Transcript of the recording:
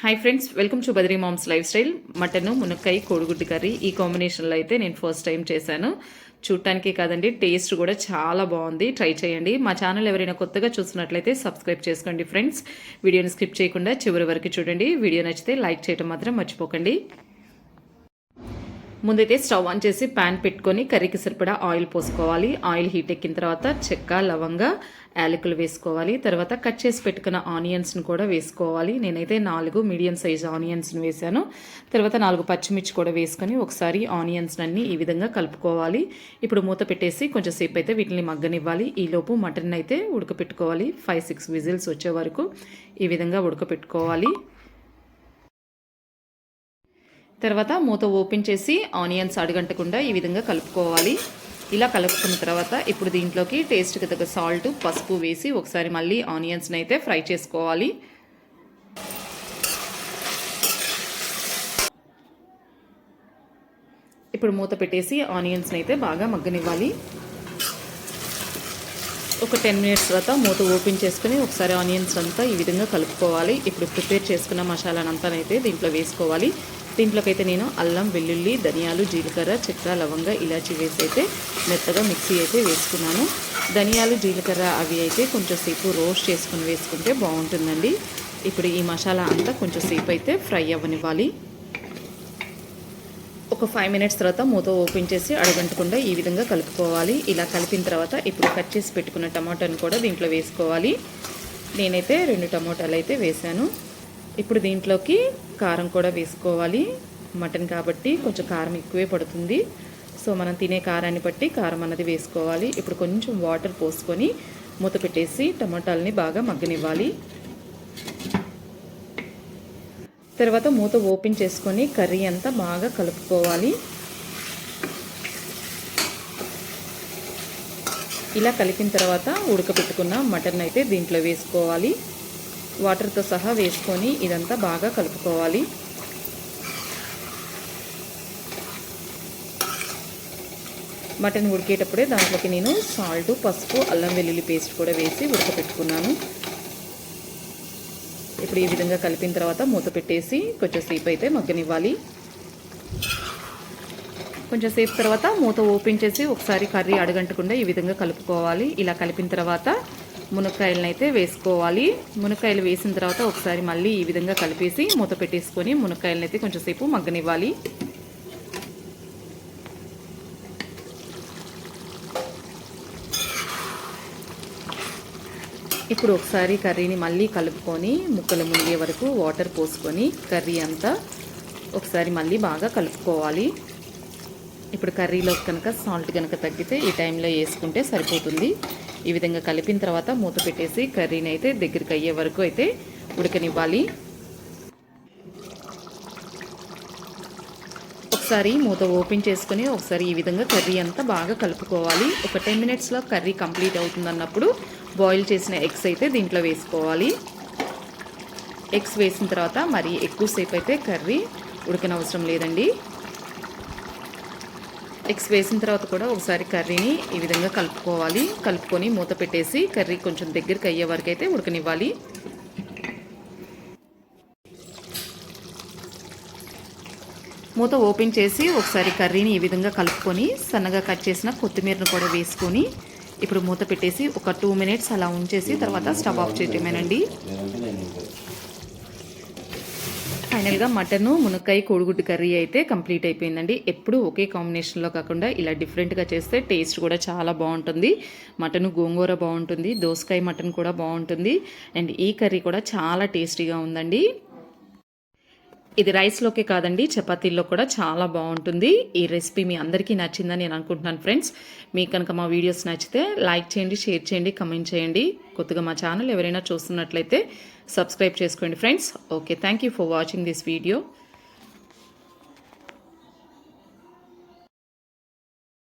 Hi friends, welcome to Badri mom's lifestyle. Mutton మునక్కాయ కోడిగుడ్డు curry ఈ కాంబినేషన్లో అయితే నేను ఫస్ట్ టైం చేశాను. చూడటానికి కాదండి, టేస్ట్ కూడా చాలా బాగుంది. ట్రై చేయండి. మా ఛానల్ ఎవరైనా కొత్తగా చూస్తున్నట్లయితే సబ్స్క్రైబ్ చేసుకోండి ఫ్రెండ్స్. వీడియోని స్కిప్ చేయకుండా చివరి వరకు చూడండి. వీడియో నచ్చితే లైక్ చేయడం మాత్రం మర్చిపోకండి. ముందైతే స్టవ్ ఆన్ చేసి ప్యాన్ పెట్టుకొని కర్రీకి సరిపడా ఆయిల్ పోసుకోవాలి. ఆయిల్ హీట్ ఎక్కిన తర్వాత చెక్క, లవంగ, యాలకులు వేసుకోవాలి. తర్వాత కట్ చేసి పెట్టుకున్న ఆనియన్స్ని కూడా వేసుకోవాలి. నేనైతే 4 మీడియం సైజ్ ఆనియన్స్ని వేసాను. తర్వాత 4 పచ్చిమిర్చి కూడా వేసుకొని ఒకసారి ఆనియన్స్ అన్ని ఈ విధంగా కలుపుకోవాలి. ఇప్పుడు మూత పెట్టేసి కొంచెం సేపు అయితే వీటిని మగ్గనివ్వాలి. ఈలోపు మటన్ అయితే ఉడకపెట్టుకోవాలి. 5-6 విజిల్స్ వచ్చే వరకు ఈ విధంగా ఉడకపెట్టుకోవాలి. తర్వాత మూత ఓపెన్ చేసి ఆనియన్స్ అడుగంటకుండా ఈ విధంగా కలుపుకోవాలి. ఇలా కలుపుకున్న తర్వాత ఇప్పుడు దీంట్లోకి టేస్ట్కి తగ్గ సాల్ట్, పసుపు వేసి ఒకసారి మళ్ళీ ఆనియన్స్ని అయితే ఫ్రై చేసుకోవాలి. ఇప్పుడు మూత పెట్టేసి ఆనియన్స్ని అయితే బాగా మగ్గనివ్వాలి. ఒక 10 మినిట్స్ తర్వాత మూత ఓపెన్ చేసుకుని ఒకసారి ఆనియన్స్ అంతా ఈ విధంగా కలుపుకోవాలి. ఇప్పుడు ప్రిపేర్ చేసుకున్న మసాలానంతానైతే దీంట్లో వేసుకోవాలి. దీంట్లోకైతే నేను అల్లం, వెల్లుల్లి, ధనియాలు, జీలకర్ర, చెక్క, లవంగ, ఇలాచి వేసి అయితే మెత్తగా మిక్సీ అయితే వేసుకున్నాను. ధనియాలు, జీలకర్ర అవి అయితే కొంచెం సేపు రోస్ట్ చేసుకుని వేసుకుంటే బాగుంటుందండి. ఇప్పుడు ఈ మసాలా అంతా కొంచెం సేపు అయితే ఫ్రై అవ్వనివ్వాలి. ఒక 5 మినిట్స్ తర్వాత మూత ఓపెన్ చేసి అడగంటకుండా ఈ విధంగా కలుపుకోవాలి. ఇలా కలిపిన తర్వాత ఇప్పుడు కట్ చేసి పెట్టుకున్న టమాటాను కూడా దీంట్లో వేసుకోవాలి. నేనైతే 2 టమాటాలు అయితే వేసాను. ఇప్పుడు దీంట్లోకి కారం కూడా వేసుకోవాలి. మటన్ కాబట్టి కొంచెం కారం ఎక్కువే పడుతుంది. సో మనం తినే కారాన్ని బట్టి కారం అన్నది వేసుకోవాలి. ఇప్పుడు కొంచెం వాటర్ పోసుకొని మూత పెట్టేసి టమాటాలని బాగా మగ్గనివ్వాలి. తర్వాత మూత ఓపెన్ చేసుకొని కర్రీ అంతా బాగా కలుపుకోవాలి. ఇలా కలిపిన తర్వాత ఉడకబెట్టుకున్న మటన్ అయితే దీంట్లో వేసుకోవాలి. వాటర్తో సహా వేసుకొని ఇదంతా బాగా కలుపుకోవాలి. మటన్ ఉడికేటప్పుడే దాంట్లోకి నేను సాల్ట్, పసుపు, అల్లం వెల్లుల్లి పేస్ట్ కూడా వేసి ఉడకపెట్టుకున్నాను. ఇప్పుడు ఈ విధంగా కలిపిన తర్వాత మూత పెట్టేసి కొంచెం సేపు అయితే మగ్గనివ్వాలి. కొంచెం సేపు తర్వాత మూత ఓపెన్ చేసి ఒకసారి కర్రీ అడగంటకుండా ఈ విధంగా కలుపుకోవాలి. ఇలా కలిపిన తర్వాత మునక్కాయలను అయితే వేసుకోవాలి. మునక్కాయలు వేసిన తర్వాత ఒకసారి మళ్ళీ ఈ విధంగా కలిపేసి మూత పెట్టేసుకొని మునక్కాయలను అయితే కొంచెం సేపు మగ్గనివ్వాలి. ఇప్పుడు ఒకసారి కర్రీని మళ్ళీ కలుపుకొని ముక్కలు మునిగే వరకు వాటర్ పోసుకొని కర్రీ అంతా ఒకసారి మళ్ళీ బాగా కలుపుకోవాలి. ఇప్పుడు కర్రీలో కనుక సాల్ట్ కనుక తగ్గితే ఈ టైంలో వేసుకుంటే సరిపోతుంది. ఈ విధంగా కలిపిన తర్వాత మూత పెట్టేసి కర్రీని అయితే దగ్గరికి అయ్యే వరకు అయితే ఉడకనివ్వాలి. ఒకసారి మూత ఓపెన్ చేసుకుని ఒకసారి ఈ విధంగా కర్రీ అంతా బాగా కలుపుకోవాలి. ఒక 10 మినిట్స్లో కర్రీ కంప్లీట్ అవుతుందన్నప్పుడు బాయిల్ చేసిన ఎగ్స్ అయితే దీంట్లో వేసుకోవాలి. ఎగ్స్ వేసిన తర్వాత మరి ఎక్కువసేపు అయితే కర్రీ ఉడకనవసరం లేదండి. ఎగ్స్ వేసిన తర్వాత కూడా ఒకసారి కర్రీని ఈ విధంగా కలుపుకోవాలి. కలుపుకొని మూత పెట్టేసి కర్రీ కొంచెం దగ్గరికి అయ్యే వరకు అయితే ఉడకనివ్వాలి. మూత ఓపెన్ చేసి ఒకసారి కర్రీని ఈ విధంగా కలుపుకొని సన్నగా కట్ చేసిన కొత్తిమీరను కూడా వేసుకొని ఇప్పుడు మూత పెట్టేసి ఒక 2 మినిట్స్ అలా ఉంచేసి తర్వాత స్టవ్ ఆఫ్ చేయటమేనండి. ఫైనల్గా మటను, మునక్కాయ, కోడిగుడ్డు కర్రీ అయితే కంప్లీట్ అయిపోయిందండి. ఎప్పుడు ఒకే కాంబినేషన్లో కాకుండా ఇలా డిఫరెంట్గా చేస్తే టేస్ట్ కూడా చాలా బాగుంటుంది. మటను గోంగూర బాగుంటుంది, దోసకాయ మటన్ కూడా బాగుంటుంది. అండ్ ఈ కర్రీ కూడా చాలా టేస్టీగా ఉందండి. ఇది రైస్లోకే కాదండి, చపాతీల్లో కూడా చాలా బాగుంటుంది. ఈ రెసిపీ మీ అందరికీ నచ్చిందని నేను అనుకుంటున్నాను ఫ్రెండ్స్. మీకు కనుక మా వీడియోస్ నచ్చితే లైక్ చేయండి, షేర్ చేయండి, కమెంట్ చేయండి. కొత్తగా మా ఛానల్ ఎవరైనా చూస్తున్నట్లయితే సబ్స్క్రైబ్ చేసుకోండి friends. Okay, thank you for watching this video.